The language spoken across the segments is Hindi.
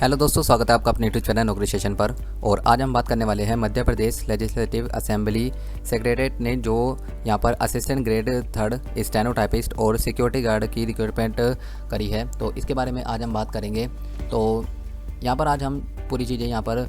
हेलो दोस्तों, स्वागत है आपका अपने यूट्यूब चैनल नौकरी सेशन पर। और आज हम बात करने वाले हैं Madhya Pradesh legislative assembly secretariat ने जो यहाँ पर असिस्टेंट ग्रेड 3 स्टेनोटाइपिस्ट और सिक्योरिटी गार्ड की रिक्रूटमेंट करी है, तो इसके बारे में आज हम बात करेंगे। तो यहाँ पर आज हम पूरी चीज़ें यहाँ पर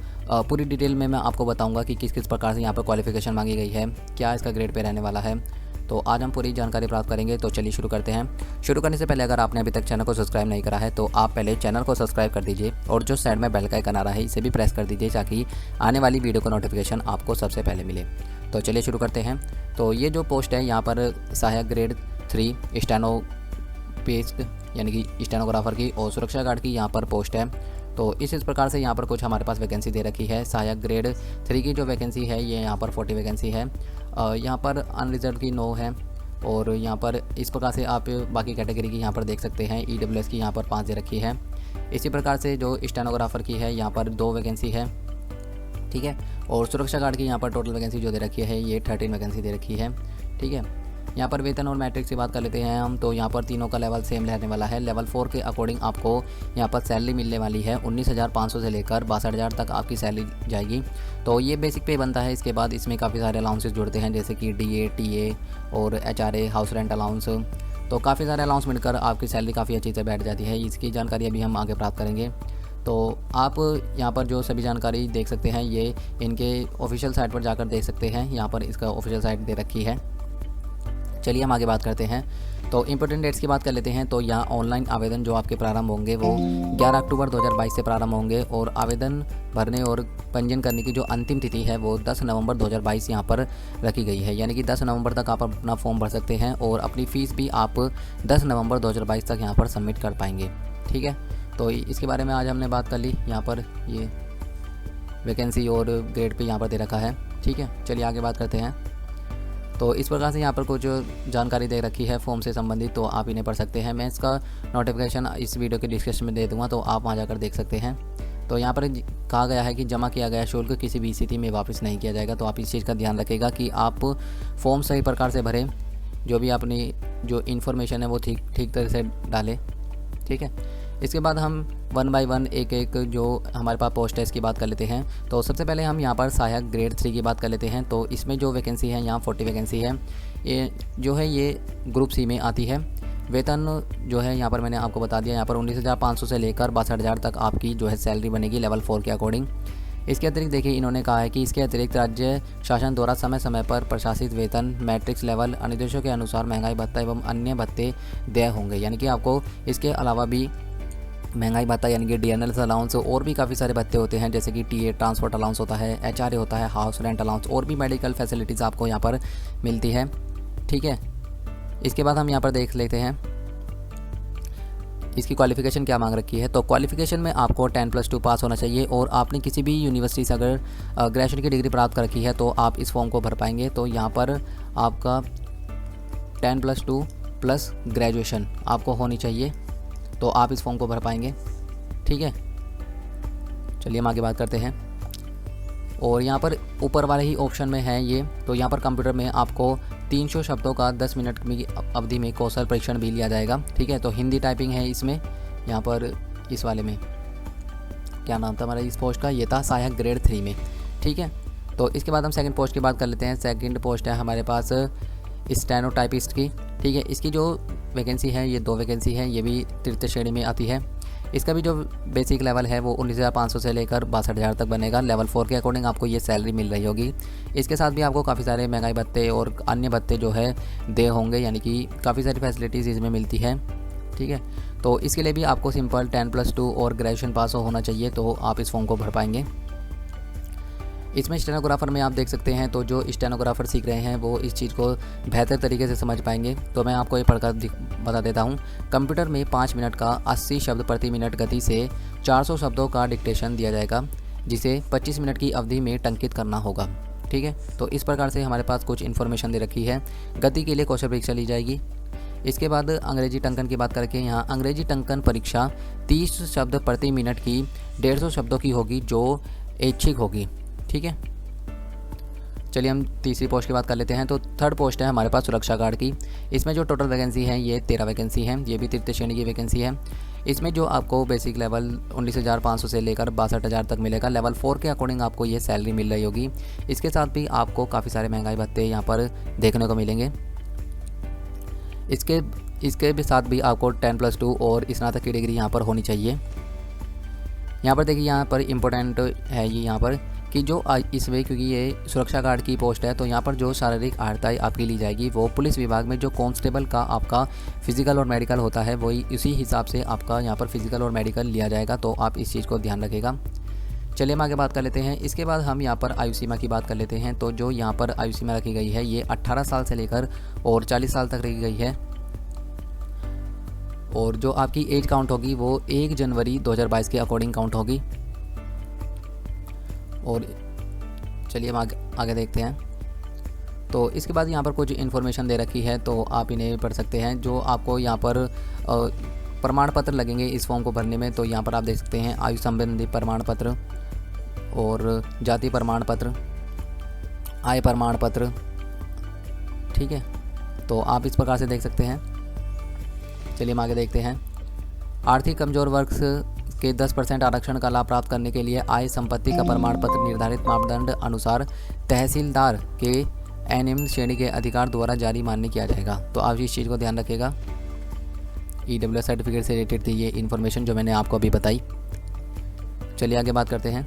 पूरी डिटेल में मैं आपको बताऊँगा कि किस किस प्रकार से यहाँ पर क्वालिफिकेशन मांगी गई है, क्या इसका ग्रेड पे रहने वाला है। तो आज हम पूरी जानकारी प्राप्त करेंगे। तो चलिए शुरू करते हैं। शुरू करने से पहले अगर आपने अभी तक चैनल को सब्सक्राइब नहीं करा है तो आप पहले चैनल को सब्सक्राइब कर दीजिए और जो साइड में बेल का आइकन आ रहा है इसे भी प्रेस कर दीजिए ताकि आने वाली वीडियो का नोटिफिकेशन आपको सबसे पहले मिले। तो चलिए शुरू करते हैं। तो ये जो पोस्ट है यहाँ पर सहायक ग्रेड 3 स्टेनोपेस्ट यानी कि स्टेनोग्राफर की और सुरक्षा गार्ड की यहाँ पर पोस्ट है। तो इस प्रकार से यहाँ पर कुछ हमारे पास वैकेंसी दे रखी है। सहायक ग्रेड 3 की जो वैकेंसी है ये यहाँ पर 40 वैकेंसी है। यहाँ पर अनरिजर्व की 9 है और यहाँ पर इस प्रकार से आप बाकी कैटेगरी की यहाँ पर देख सकते हैं। EWS की यहाँ पर 5 दे रखी है। इसी प्रकार से जो स्टेनोग्राफर की है यहाँ पर 2 वैकेंसी है, ठीक है। और सुरक्षा गार्ड की यहाँ पर टोटल वैकेंसी जो दे रखी है ये 13 वैकेंसी दे रखी है, ठीक है। यहाँ पर वेतन और मैट्रिक्स की बात कर लेते हैं हम। तो यहाँ पर तीनों का लेवल सेम रहने वाला है। लेवल 4 के अकॉर्डिंग आपको यहाँ पर सैलरी मिलने वाली है 19,500 से लेकर 62,000 तक आपकी सैलरी जाएगी। तो ये बेसिक पे बनता है। इसके बाद इसमें काफ़ी सारे अलाउंसेस जुड़ते हैं जैसे कि DA, TA और HRA, हाउस रेंट अलाउंस। तो काफ़ी सारे अलाउंस मिलकर आपकी सैलरी काफ़ी अच्छी से बैठ जाती है। इसकी जानकारी अभी हम आगे प्राप्त करेंगे। तो आप यहाँ पर जो सभी जानकारी देख सकते हैं ये इनके ऑफिशियल साइट पर जाकर देख सकते हैं। यहाँ पर इसका ऑफिशियल साइट दे रखी है। चलिए हम आगे बात करते हैं। तो इम्पोर्टेंट डेट्स की बात कर लेते हैं। तो यहाँ ऑनलाइन आवेदन जो आपके प्रारंभ होंगे वो 11 अक्टूबर 2022 से प्रारंभ होंगे और आवेदन भरने और पंजीयन करने की जो अंतिम तिथि है वो 10 नवंबर 2022 यहाँ पर रखी गई है। यानी कि 10 नवंबर तक आप अपना फॉर्म भर सकते हैं और अपनी फ़ीस भी आप 10 नवंबर 2022 तक यहाँ पर सबमिट कर पाएंगे, ठीक है। तो इसके बारे में आज हमने बात कर ली। यहाँ पर ये वैकेंसी और ग्रेड पे यहाँ पर दे रखा है, ठीक है। चलिए आगे बात करते हैं। तो इस प्रकार से यहाँ पर कुछ जानकारी दे रखी है फॉर्म से संबंधित, तो आप इन्हें पढ़ सकते हैं। मैं इसका नोटिफिकेशन इस वीडियो के डिस्क्रिप्शन में दे दूँगा, तो आप वहाँ जाकर देख सकते हैं। तो यहाँ पर कहा गया है कि जमा किया गया शुल्क किसी भी स्थिति में वापस नहीं किया जाएगा। तो आप इस चीज़ का ध्यान रखिएगा कि आप फॉर्म सही प्रकार से भरें, जो भी अपनी जो इन्फॉर्मेशन है वो ठीक तरह से डालें, ठीक है। इसके बाद हम 1 बाय 1 एक जो हमारे पास पोस्ट है इसकी बात कर लेते हैं। तो सबसे पहले हम यहाँ पर सहायक ग्रेड 3 की बात कर लेते हैं। तो इसमें जो वैकेंसी है यहाँ 40 वैकेंसी है। ये जो है ये ग्रुप C में आती है। वेतन जो है यहाँ पर मैंने आपको बता दिया, यहाँ पर 19,500 से लेकर 62,000 तक आपकी जो है सैलरी बनेगी लेवल 4 के अकॉर्डिंग। इसके अतिरिक्त देखिए इन्होंने कहा है कि इसके अतिरिक्त राज्य शासन द्वारा समय समय पर प्रशासित वेतन, मैट्रिक्स लेवल, अनुदेशों के अनुसार महंगाई भत्ता एवं अन्य भत्ते देय होंगे। यानी कि आपको इसके अलावा भी महंगाई भत्ता यानी कि DNL अलाउंस और भी काफ़ी सारे भत्ते होते हैं जैसे कि TA ट्रांसपोर्ट अलाउंस होता है, HRA होता है, हाउस रेंट अलाउंस और भी मेडिकल फैसिलिटीज़ आपको यहाँ पर मिलती है, ठीक है। इसके बाद हम यहाँ पर देख लेते हैं इसकी क्वालिफ़िकेशन क्या मांग रखी है। तो क्वालिफ़िकेशन में आपको 10+2 पास होना चाहिए और आपने किसी भी यूनिवर्सिटी से अगर ग्रेजुएशन की डिग्री प्राप्त कर रखी है तो आप इस फॉर्म को भर पाएंगे। तो यहाँ पर आपका 10+2 प्लस ग्रेजुएशन आपको होनी चाहिए, तो आप इस फॉर्म को भर पाएंगे, ठीक है। चलिए हम आगे बात करते हैं। और यहाँ पर ऊपर वाले ही ऑप्शन में है ये। तो यहाँ पर कंप्यूटर में आपको 300 शब्दों का 10 मिनट की अवधि में कौशल परीक्षण भी लिया जाएगा, ठीक है। तो हिंदी टाइपिंग है इसमें। यहाँ पर इस वाले में क्या नाम था हमारा इस पोस्ट का, ये था सहायक ग्रेड 3 में, ठीक है। तो इसके बाद हम सेकंड पोस्ट की बात कर लेते हैं। सेकंड पोस्ट है हमारे पास स्टेनोटाइपिस्ट की, ठीक है। इसकी जो वैकेंसी है ये 2 वैकेंसी है, ये भी तृतीय श्रेणी में आती है। इसका भी जो बेसिक लेवल है वो 19,500 से लेकर 62,000 तक बनेगा। लेवल 4 के अकॉर्डिंग आपको ये सैलरी मिल रही होगी। इसके साथ भी आपको काफ़ी सारे महंगाई भत्ते और अन्य भत्ते जो है दे होंगे, यानी कि काफ़ी सारी फैसिलिटीज़ इसमें मिलती है, ठीक है। तो इसके लिए भी आपको सिंपल 10+2 और ग्रेजुएशन पास होना चाहिए, तो आप इस फॉर्म को भर पाएंगे। इसमें स्टेनोग्राफर में आप देख सकते हैं, तो जो स्टेनोग्राफर सीख रहे हैं वो इस चीज़ को बेहतर तरीके से समझ पाएंगे। तो मैं आपको ये पढ़कर बता देता हूँ। कंप्यूटर में 5 मिनट का 80 शब्द प्रति मिनट गति से 400 शब्दों का डिक्टेशन दिया जाएगा, जिसे 25 मिनट की अवधि में टंकित करना होगा, ठीक है। तो इस प्रकार से हमारे पास कुछ इन्फॉर्मेशन दे रखी है। गति के लिए कौशल परीक्षा ली जाएगी। इसके बाद अंग्रेजी टंकन की बात करके यहाँ अंग्रेजी टंकन परीक्षा 30 शब्द प्रति मिनट की 150 शब्दों की होगी जो ऐच्छिक होगी, ठीक है। चलिए हम तीसरी पोस्ट की बात कर लेते हैं। तो थर्ड पोस्ट है हमारे पास सुरक्षा गार्ड की। इसमें जो टोटल वैकेंसी है ये 13 वैकेंसी है, ये भी तृतीय श्रेणी की वैकेंसी है। इसमें जो आपको बेसिक लेवल 19,500 से लेकर 62,000 तक मिलेगा। लेवल 4 के अकॉर्डिंग आपको ये सैलरी मिल रही होगी। इसके साथ भी आपको काफ़ी सारे महंगाई भत्ते यहाँ पर देखने को मिलेंगे। इसके भी साथ भी आपको 10+2 और स्नातक की डिग्री यहाँ पर होनी चाहिए। यहाँ पर देखिए, यहाँ पर इम्पोर्टेंट है ये यहाँ पर कि जो इसमें, क्योंकि ये सुरक्षा गार्ड की पोस्ट है, तो यहाँ पर जो शारीरिक अहर्ताई आपकी ली जाएगी वो पुलिस विभाग में जो कांस्टेबल का आपका फिजिकल और मेडिकल होता है वही उसी हिसाब से आपका यहाँ पर फिजिकल और मेडिकल लिया जाएगा। तो आप इस चीज़ को ध्यान रखिएगा। चलिए हम आगे बात कर लेते हैं। इसके बाद हम यहाँ पर आयु सीमा की बात कर लेते हैं। तो जो यहाँ पर आयु सीमा रखी गई है ये 18 साल से लेकर और 40 साल तक रखी गई है। और जो आपकी एज काउंट होगी वो 1 जनवरी 2022 के अकॉर्डिंग काउंट होगी। और चलिए हम आगे देखते हैं। तो इसके बाद यहाँ पर कुछ इन्फॉर्मेशन दे रखी है, तो आप इन्हें पढ़ सकते हैं। जो आपको यहाँ पर प्रमाण पत्र लगेंगे इस फॉर्म को भरने में, तो यहाँ पर आप देख सकते हैं आयु संबंधी प्रमाण पत्र और जाति प्रमाण पत्र, आय प्रमाण पत्र, ठीक है। तो आप इस प्रकार से देख सकते हैं। चलिए हम आगे देखते हैं। आर्थिक कमजोर वर्ग के 10% आरक्षण का लाभ प्राप्त करने के लिए आय संपत्ति का प्रमाण पत्र निर्धारित मापदंड अनुसार तहसीलदार के निम्न श्रेणी के अधिकार द्वारा जारी मान्य किया जाएगा। तो आप इस चीज़ को ध्यान रखिएगा। EWS सर्टिफिकेट से रिलेटेड थी ये इन्फॉर्मेशन जो मैंने आपको अभी बताई। चलिए आगे बात करते हैं।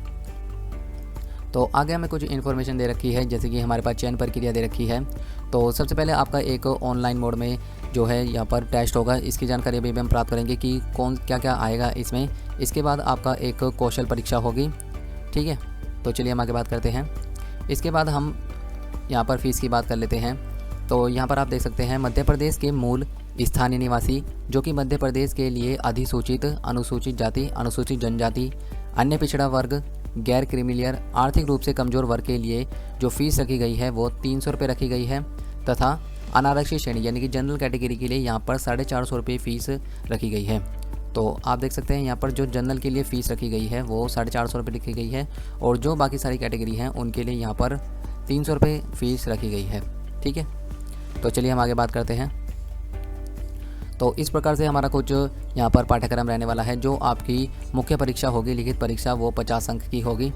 तो आगे हमें कुछ इन्फॉर्मेशन दे रखी है, जैसे कि हमारे पास चयन प्रक्रिया दे रखी है। तो सबसे पहले आपका एक ऑनलाइन मोड में जो है यहाँ पर टेस्ट होगा, इसकी जानकारी अभी हम प्राप्त करेंगे कि कौन क्या क्या आएगा इसमें। इसके बाद आपका एक कौशल परीक्षा होगी, ठीक है। तो चलिए हम आगे बात करते हैं। इसके बाद हम यहाँ पर फ़ीस की बात कर लेते हैं। तो यहाँ पर आप देख सकते हैं मध्य प्रदेश के मूल स्थानीय निवासी जो कि मध्य प्रदेश के लिए अधिसूचित, अनुसूचित जाति, अनुसूचित जनजाति, अन्य पिछड़ा वर्ग, गैर क्रीमिलियर, आर्थिक रूप से कमज़ोर वर्ग के लिए जो फ़ीस रखी गई है वो 300 रुपये रखी गई है, तथा अनारक्षित श्रेणी यानी कि जनरल कैटेगरी के लिए यहाँ पर 450 रुपये फ़ीस रखी गई है। तो आप देख सकते हैं यहाँ पर जो जनरल के लिए फ़ीस रखी गई है वो 450 रुपये लिखी गई है, और जो बाकी सारी कैटेगरी हैं उनके लिए यहाँ पर 300 रुपये फ़ीस रखी गई है, ठीक है। तो चलिए हम आगे बात करते हैं। तो इस प्रकार से हमारा कुछ यहाँ पर पाठ्यक्रम रहने वाला है। जो आपकी मुख्य परीक्षा होगी, लिखित परीक्षा, वो 50 अंक की होगी।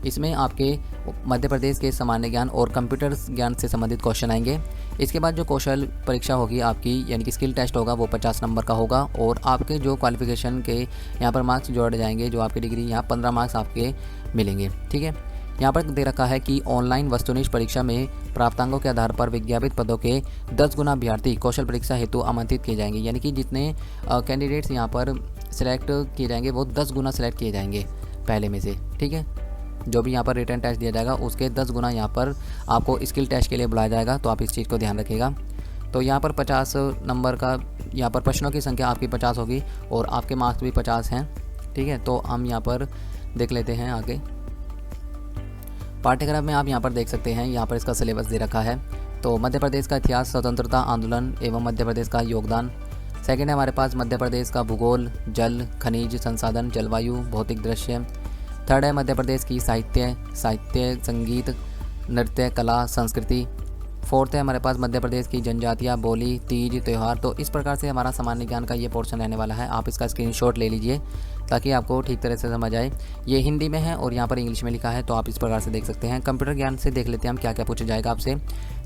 इसमें आपके मध्य प्रदेश के सामान्य ज्ञान और कंप्यूटर ज्ञान से संबंधित क्वेश्चन आएंगे। इसके बाद जो कौशल परीक्षा होगी आपकी यानी कि स्किल टेस्ट होगा वो 50 नंबर का होगा, और आपके जो क्वालिफिकेशन के यहाँ पर मार्क्स जोड़े जाएंगे, जो आपकी डिग्री यहाँ 15 मार्क्स आपके मिलेंगे, ठीक है। यहाँ पर दे रखा है कि ऑनलाइन वस्तुनिष्ठ परीक्षा में प्राप्तांकों के आधार पर विज्ञापित पदों के 10 गुना अभ्यर्थी कौशल परीक्षा हेतु आमंत्रित किए जाएंगे। यानी कि जितने कैंडिडेट्स यहाँ पर सिलेक्ट किए जाएंगे वो 10 गुना सिलेक्ट किए जाएंगे पहले में से, ठीक है। जो भी यहाँ पर रिटर्न टेस्ट दिया जाएगा उसके 10 गुना यहाँ पर आपको स्किल टेस्ट के लिए बुलाया जाएगा। तो आप इस चीज़ को ध्यान रखिएगा। तो यहाँ पर 50 नंबर का यहाँ पर प्रश्नों की संख्या आपकी 50 होगी और आपके मार्क्स भी 50 हैं, ठीक है। तो हम यहाँ पर देख लेते हैं आगे पाठ्यक्रम में। आप यहाँ पर देख सकते हैं, यहाँ पर इसका सिलेबस दे रखा है। तो मध्य प्रदेश का इतिहास, स्वतंत्रता आंदोलन एवं मध्य प्रदेश का योगदान। सेकंड है हमारे पास मध्य प्रदेश का भूगोल, जल, खनिज संसाधन, जलवायु, भौतिक दृश्य। थर्ड है मध्य प्रदेश की साहित्य, संगीत, नृत्य, कला, संस्कृति। फोर्थ है हमारे पास मध्य प्रदेश की जनजातियाँ, बोली, तीज, त्यौहार। तो इस प्रकार से हमारा सामान्य ज्ञान का ये पोर्शन रहने वाला है। आप इसका स्क्रीनशॉट ले लीजिए ताकि आपको ठीक तरह से समझ आए। ये हिंदी में है और यहाँ पर इंग्लिश में लिखा है, तो आप इस प्रकार से देख सकते हैं। कंप्यूटर ज्ञान से देख लेते हैं हम क्या क्या पूछा जाएगा आपसे।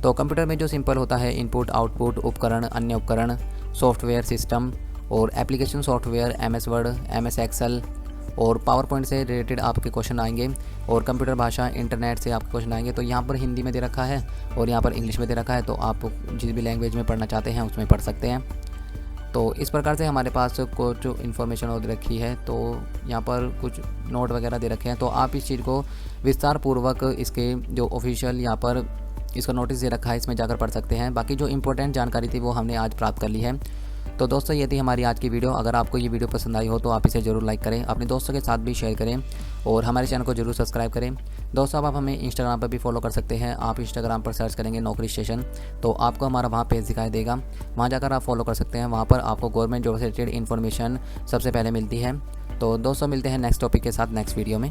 तो कंप्यूटर में जो सिंपल होता है इनपुट, आउटपुट, उपकरण, अन्य उपकरण, सॉफ्टवेयर, सिस्टम और application software, MS Word, MS Excel और पावर पॉइंट से रिलेटेड आपके क्वेश्चन आएंगे, और कंप्यूटर भाषा, इंटरनेट से आपके क्वेश्चन आएंगे। तो यहाँ पर हिंदी में दे रखा है और यहाँ पर इंग्लिश में दे रखा है, तो आप जिस भी लैंग्वेज में पढ़ना चाहते हैं उसमें पढ़ सकते हैं। तो इस प्रकार से हमारे पास कुछ इन्फॉर्मेशन और रखी है। तो यहाँ पर कुछ नोट वगैरह दे रखे हैं, तो आप इस चीज़ को विस्तार पूर्वक इसके जो ऑफिशियल यहाँ पर इसका नोटिस दे रखा है इसमें जाकर पढ़ सकते हैं। बाकी जो इंपॉर्टेंट जानकारी थी वो हमने आज प्राप्त कर ली है। तो दोस्तों ये थी हमारी आज की वीडियो। अगर आपको ये वीडियो पसंद आई हो तो आप इसे ज़रूर लाइक करें, अपने दोस्तों के साथ भी शेयर करें और हमारे चैनल को जरूर सब्सक्राइब करें। दोस्तों आप हमें इंस्टाग्राम पर भी फॉलो कर सकते हैं। आप इंस्टाग्राम पर सर्च करेंगे नौकरी स्टेशन, तो आपको हमारा वहाँ पेज दिखाई देगा, वहाँ जाकर आप फॉलो कर सकते हैं। वहाँ पर आपको गवर्नमेंट जॉब से रिलेटेड इन्फॉर्मेशन सबसे पहले मिलती है। तो दोस्तों मिलते हैं नेक्स्ट टॉपिक के साथ नेक्स्ट वीडियो में।